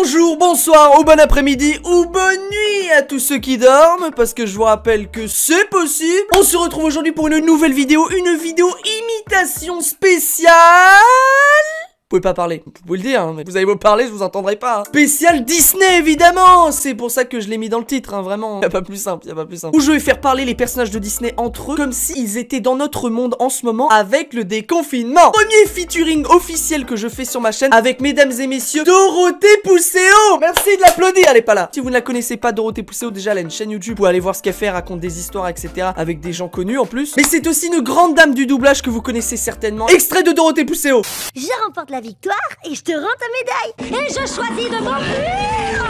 Bonjour, bonsoir ou bon après-midi ou bonne nuit à tous ceux qui dorment, parce que je vous rappelle que c'est possible. On se retrouve aujourd'hui pour une nouvelle vidéo, imitation spéciale. Vous pouvez pas parler, vous pouvez le dire, hein, mais vous allez me parler, je vous entendrai pas. Hein. Spécial Disney, évidemment. C'est pour ça que je l'ai mis dans le titre, hein, vraiment. Y'a pas plus simple, Où je vais faire parler les personnages de Disney entre eux, comme s'ils étaient dans notre monde en ce moment, avec le déconfinement. Premier featuring officiel que je fais sur ma chaîne, avec mesdames et messieurs, Dorothée Pousseau. Merci de l'applaudir, elle est pas là. Si vous ne la connaissez pas, Dorothée Pousseau, déjà elle a une chaîne YouTube, vous pouvez aller voir ce qu'elle fait, elle raconte des histoires, etc. Avec des gens connus en plus. Mais c'est aussi une grande dame du doublage que vous connaissez certainement. Extrait de Dorothée Pousseau. Je remporte la victoire et je te rends ta médaille. Et je choisis de m'enfuir.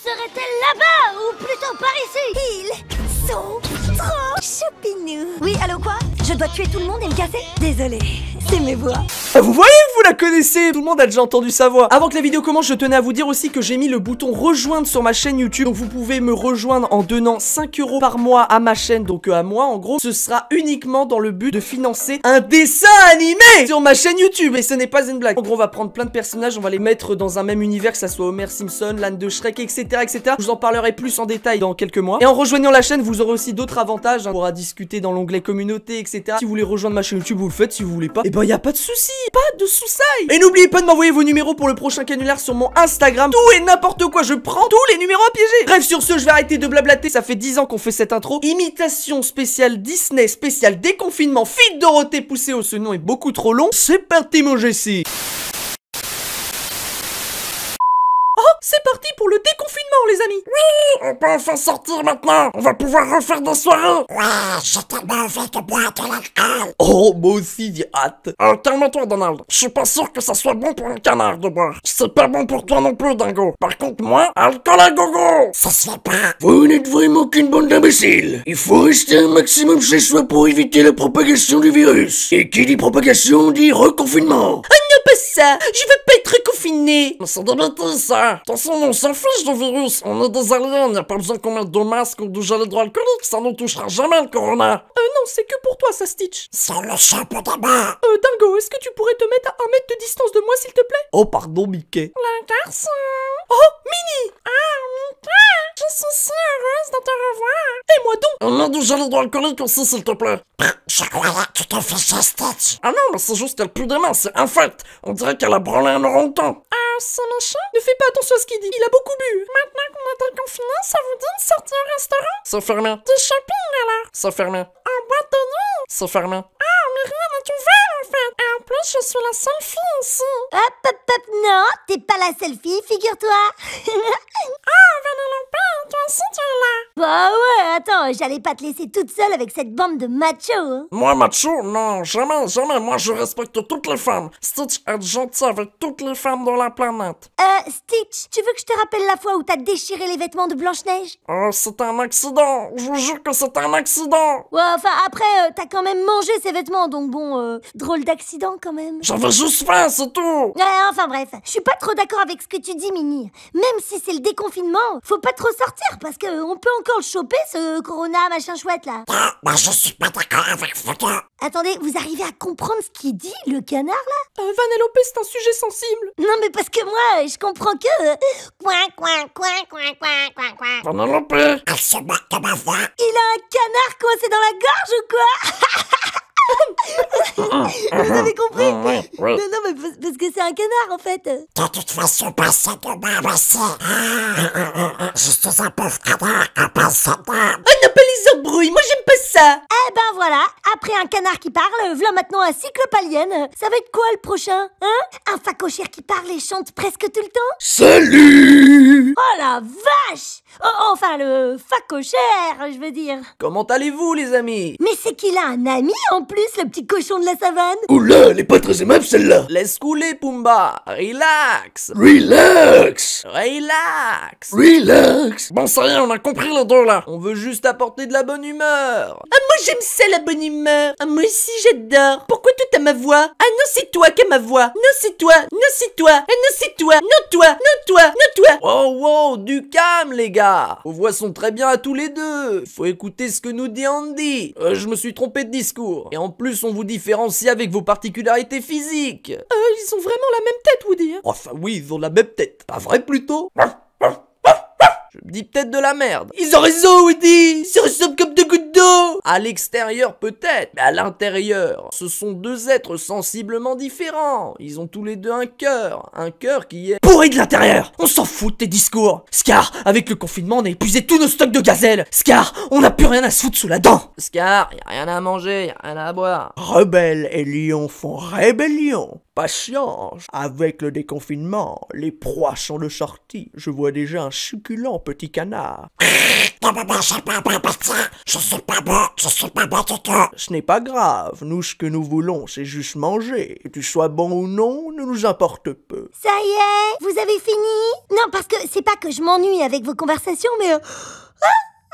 Serait-elle là-bas ou plutôt par ici? Ils sont trop choupinous. Oui, allô quoi? Je dois tuer tout le monde et me casser? Désolé, c'est mes voix. Vous voyez que vous la connaissez, tout le monde a déjà entendu sa voix. Avant que la vidéo commence, je tenais à vous dire aussi que j'ai mis le bouton rejoindre sur ma chaîne YouTube. Donc vous pouvez me rejoindre en donnant 5 € par mois à ma chaîne, donc à moi en gros. Ce sera uniquement dans le but de financer un dessin animé sur ma chaîne YouTube. Et ce n'est pas une blague. En gros, on va prendre plein de personnages, on va les mettre dans un même univers, que ça soit Homer Simpson, l'âne de Shrek, etc., etc. Je vous en parlerai plus en détail dans quelques mois. Et en rejoignant la chaîne, vous aurez aussi d'autres avantages. On pourra discuter dans l'onglet communauté, etc. Si vous voulez rejoindre ma chaîne YouTube, vous le faites. Si vous voulez pas, et ben y a pas de souci, pas de soucis. Et n'oubliez pas de m'envoyer vos numéros pour le prochain canular sur mon Instagram. Tout et n'importe quoi, je prends tous les numéros à piéger. Bref, sur ce, je vais arrêter de blablater. Ça fait 10 ans qu'on fait cette intro. Imitation spéciale Disney, spéciale déconfinement. Feat Dorothée Pousseau, ce nom est beaucoup trop long. C'est parti mon Jessie. C'est parti pour le déconfinement, les amis. Oui, on peut enfin sortir maintenant. On va pouvoir refaire des soirées. Ouais, j'ai tellement envie de boire de l'alcool. Oh, moi aussi, j'ai hâte. Calme-toi, Donald. Je suis pas sûr que ça soit bon pour un canard de boire. C'est pas bon pour toi non plus, Dingo. Par contre, moi, alcool à gogo. Ça se fait pas. Vous n'êtes vraiment qu'une bande d'imbéciles. Il faut rester un maximum chez soi pour éviter la propagation du virus. Et qui dit propagation dit reconfinement. Pas ça, je veux pas être confiné. Mais c'est des bêtises, ça. De toute façon, on s'en fiche du virus. On est des aliens, y a pas besoin qu'on mette de masque ou de gel hydroalcoolique. Ça ne touchera jamais le corona. Non, c'est que pour toi, ça, Stitch. Sur le chapeau d'abord. Dingo, est-ce que tu pourrais te mettre à 1 mètre de distance de moi, s'il te plaît? Oh, pardon, Mickey. Le garçon. Oh, Minnie. Mickey, je suis si heureuse de te revoir. Et moi donc. On a du gel hydroalcoolique aussi, s'il te plaît. Je croyais que tu te fichais, Stitch. Ah non, mais c'est juste qu'elle pue des mains, c'est un fait. On dirait qu'elle a branlé un orang-outan. C'est méchant. Ne fais pas attention à ce qu'il dit, il a beaucoup bu. Maintenant qu'on est confiné, ça vous dit de sortir au restaurant? C'est fermé. Du shopping alors? C'est fermé. En boîte de nuit? C'est fermé. Ah, mais rien n'est ouvert en fait. Et en plus, je suis la seule fille ici. Hop, non, t'es pas la seule fille, figure-toi. Vanellope, toi aussi tu es là. Bah ouais, attends, j'allais pas te laisser toute seule avec cette bande de machos. Hein. Moi, macho? Non, jamais, jamais. Moi, je respecte toutes les femmes. Stitch, être gentil avec toutes les femmes de la planète. Stitch, tu veux que je te rappelle la fois où t'as déchiré les vêtements de Blanche-Neige? Oh, c'est un accident. Je vous jure que c'est un accident. Ouais, enfin, après, t'as quand même mangé ces vêtements, donc bon, drôle d'accident quand même. J'avais juste faim, c'est tout. Ouais, enfin bref, je suis pas trop d'accord avec ce que tu dis, Minnie. Même si c'est le déconfinement, faut pas trop sortir, parce que on peut encore le choper, ce corona machin chouette là. Bah je suis pas d'accord avec vous. Attendez, vous arrivez à comprendre ce qu'il dit, le canard là? Vanellope, c'est un sujet sensible. Non mais parce que moi, je comprends que... Vanellope. Elle se moque de ma voix. Il a un canard coincé dans la gorge ou quoi? Vous avez compris? Oui. Non, mais parce que c'est un canard en fait. De toute façon, personne ne m'a aussi. Je suis un pauvre canard qui passe sa dame. Oh non, pas les embrouilles, moi j'aime pas ça. Eh ben voilà, après un canard qui parle, voilà maintenant un cyclope alien. Ça va être quoi le prochain? Hein? Un phacochère qui parle et chante presque tout le temps? Salut. Oh la vache! Enfin le phacochère, je veux dire. Comment allez-vous, les amis? Mais c'est qu'il a un ami en plus, le petit cochon de la savane. Oula, elle est pas très aimable celle-là. Laisse couler, Pumba. Relax. Relax. Bon, ça y est, on a compris les deux là. On veut juste apporter de la bonne humeur. Ah, moi j'aime ça, la bonne humeur. Ah, moi aussi j'adore. Pourquoi toi t'as ma voix? Ah non, c'est toi qui as ma voix. Non, c'est toi. Non, c'est toi. Ah non, c'est toi. Non, toi. Non, toi. Non, toi. Oh, wow, du calme, les gars. Vos voix sont très bien à tous les deux. Faut écouter ce que nous dit Andy. Je me suis trompé de discours. Et en plus, on vous différencie avec vos particularités physiques. Ils ont vraiment la même tête, Woody. Enfin, oui, ils ont la même tête. Pas vrai, plutôt? Je me dis peut-être de la merde. Ils ont raison, Woody. Ils se ressemblent comme deux gouttes d'eau. À l'extérieur, peut-être. Mais à l'intérieur, ce sont deux êtres sensiblement différents. Ils ont tous les deux un cœur. Un cœur qui est pourri de l'intérieur. On s'en fout de tes discours. Scar, avec le confinement, on a épuisé tous nos stocks de gazelle. Scar, on n'a plus rien à se foutre sous la dent. Scar, y a rien à manger, y a rien à boire. Rebelles et lions font rébellion. Patience, avec le déconfinement, les proies sont de sortie. Je vois déjà un succulent petit canard. Je suis pas bon du tout. Ce n'est pas grave, nous ce que nous voulons c'est juste manger. Que tu sois bon ou non, ne nous importe peu. Ça y est, vous avez fini? Non, parce que c'est pas que je m'ennuie avec vos conversations, mais...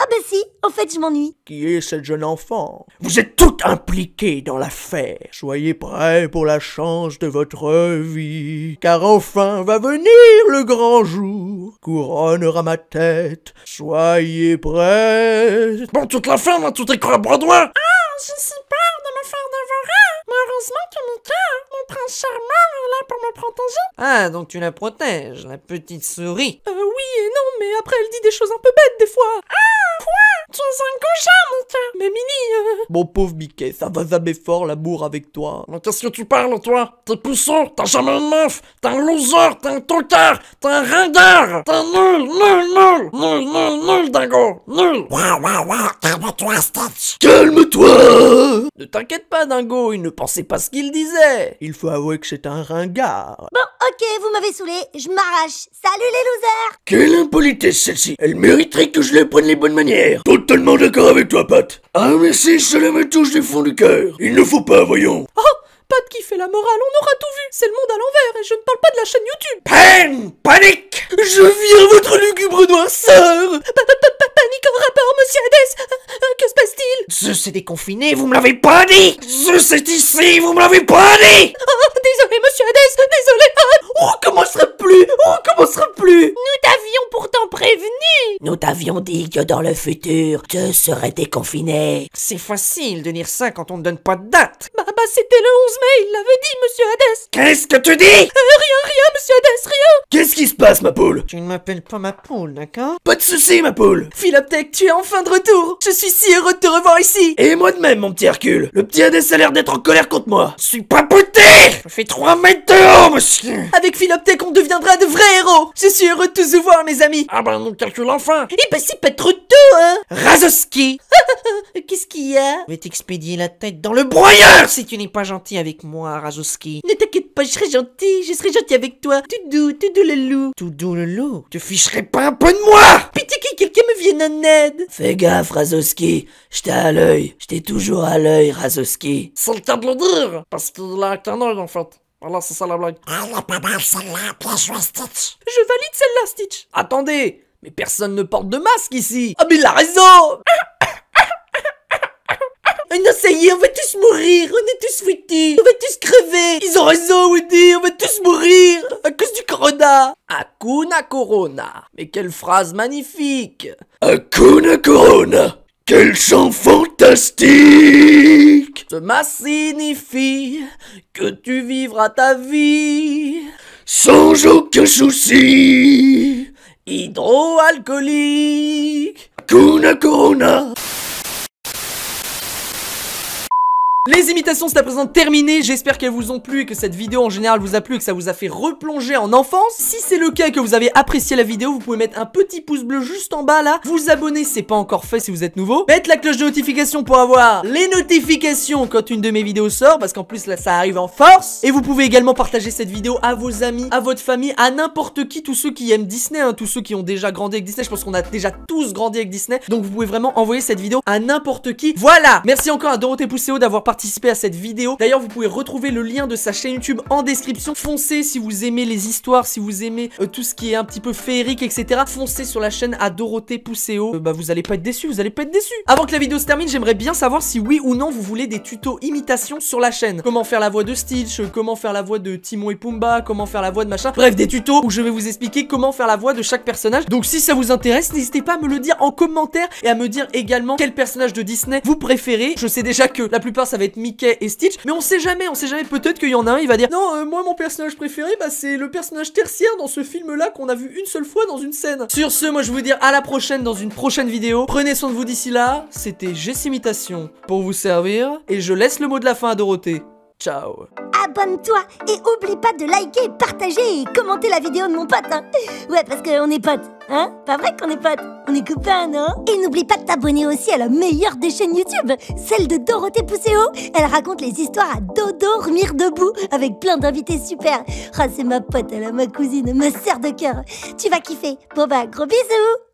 Ah bah si, en fait je m'ennuie. Qui est cette jeune enfant? Vous êtes tout impliqués dans l'affaire. Soyez prêts pour la chance de votre vie. Car enfin va venir le grand jour. Couronnera ma tête. Soyez prêts. Bon, toute la ferme, là, tout est cru à bras droit. J'ai si peur de me faire dévorer. Mais heureusement que Mika, mon prince charmant, est là pour me protéger. Ah, donc tu la protèges, la petite souris. Oui et non, mais après elle dit des choses un peu bêtes des fois. Tu es un goujat, Mika. Mais Mini, Mon pauvre Mickey, ça va jamais fort l'amour avec toi. Mais qu'est-ce que tu parles, toi? T'es puceau, t'as jamais une meuf, t'es un loser, t'es un tocard, t'es un ringard, t'es nul, dingo, nul. Calme-toi, Stitch. Calme-toi. Ne t'inquiète pas, Dingo, il ne pensait pas ce qu'il disait. Il faut avouer que c'est un ringard. Bon, ok, vous m'avez saoulé, je m'arrache. Salut les losers. Quelle impolitesse celle-ci. Elle mériterait que je lui apprenne les bonnes manières. Totalement d'accord avec toi, Pat. Ah mais si, cela me touche du fond du cœur. Il ne faut pas, voyons. Oh, Pat qui fait la morale, on aura tout vu. C'est le monde à l'envers et je ne parle pas de la chaîne YouTube. Peine, panique. Je vire votre lugubre noirceur. Panique en rapport, monsieur Hades. Que se passe-t-il? Zeus est déconfiné, vous me l'avez pas dit. Zeus est ici, vous me l'avez pas dit. Désolé, monsieur Hades, désolé. On recommencera plus, on recommencera plus. Nous t'avions pourtant prévenu. Nous t'avions dit que dans le futur, tu serais déconfiné. C'est facile de dire ça quand on ne donne pas de date. Bah c'était le 11 mai, il l'avait dit, monsieur Hades. Qu'est-ce que tu dis? Rien, monsieur Hades, rien. Qu'est-ce qui se passe, ma poule? Tu ne m'appelles pas ma poule, d'accord? Pas de soucis, ma poule. Philoptech, tu es enfin de retour. Je suis si heureux de te revoir ici. Et moi de même, mon petit Hercule. Le petit Hadès a l'air d'être en colère contre moi. Je suis pas puté. Je fais 3 mètres de haut, monsieur. Avec Philoptech, on deviendra de vrais héros. Je suis heureux de tous vous voir, mes amis. Ah ben, nous calcule enfin. Eh ben, c'est pas trop tôt, hein. Razoski. Qu'est-ce qu'il y a? Je vais t'expédier la tête dans le broyeur si tu n'es pas gentil avec moi, Razoski. Ne t'inquiète pas, je serai gentil avec toi. Tout doux le loup. Tout doux le loup. Tu ficherais pas un peu de moi? Pitié que quelqu'un me vienne en aide. Fais gaffe, Razoski. J'étais à l'œil. J'étais toujours à l'œil, Razoski. C'est le cas de le dire. Parce qu'il a qu'un œil, en fait. Voilà, c'est ça la blague. Elle est pas mal celle-là, bien joué, Stitch. Je valide celle-là, Stitch. Attendez, mais personne ne porte de masque ici. Ah mais il a raison. Non, ça y est, on va tous mourir, on est tous foutus, on va tous crever. Ils ont raison, Woody, on va tous mourir à cause du corona. Hakuna Corona. Mais quelle phrase magnifique. Hakuna Corona. Quel chant fantastique. Cela signifie que tu vivras ta vie sans aucun souci. Hydroalcoolique. Hakuna Corona. Les imitations c'est à présent terminé, j'espère qu'elles vous ont plu et que cette vidéo en général vous a plu et que ça vous a fait replonger en enfance. Si c'est le cas et que vous avez apprécié la vidéo, vous pouvez mettre un petit pouce bleu juste en bas là, vous abonner si c'est pas encore fait si vous êtes nouveau, mettre la cloche de notification pour avoir les notifications quand une de mes vidéos sort, parce qu'en plus là ça arrive en force. Et vous pouvez également partager cette vidéo à vos amis, à votre famille, à n'importe qui, tous ceux qui aiment Disney, hein, tous ceux qui ont déjà grandi avec Disney, je pense qu'on a déjà tous grandi avec Disney, donc vous pouvez vraiment envoyer cette vidéo à n'importe qui. Voilà, merci encore à Dorothée Pousseau d'avoir participé à cette vidéo. D'ailleurs vous pouvez retrouver le lien de sa chaîne YouTube en description. Foncez si vous aimez les histoires, si vous aimez tout ce qui est un petit peu féerique, etc. Foncez sur la chaîne à Dorothée Pousseau. Bah vous allez pas être déçus, vous allez pas être déçus. Avant que la vidéo se termine, j'aimerais bien savoir si oui ou non vous voulez des tutos imitation sur la chaîne. Comment faire la voix de Stitch, comment faire la voix de Timon et Pumba, comment faire la voix de machin. Bref, des tutos où je vais vous expliquer comment faire la voix de chaque personnage. Donc si ça vous intéresse, n'hésitez pas à me le dire en commentaire et à me dire également quel personnage de Disney vous préférez. Je sais déjà que la plupart ça va être être Mickey et Stitch. Mais on sait jamais, peut-être qu'il y en a un, il va dire non, moi mon personnage préféré, bah c'est le personnage tertiaire dans ce film-là qu'on a vu une seule fois dans une scène. Sur ce, moi je vous dis à la prochaine dans une prochaine vidéo. Prenez soin de vous d'ici là. C'était Jessimitation pour vous servir. Et je laisse le mot de la fin à Dorothée. Ciao. Abonne-toi et oublie pas de liker, partager et commenter la vidéo de mon pote, hein. Ouais, parce qu'on est potes, hein. Pas vrai qu'on est potes? On est copains, non? Et n'oublie pas de t'abonner aussi à la meilleure des chaînes YouTube, celle de Dorothée Pousséo. Elle raconte les histoires à dormir debout avec plein d'invités super. Ah, c'est ma pote, elle a ma cousine, ma sœur de cœur. Tu vas kiffer. Bon bah, gros bisous.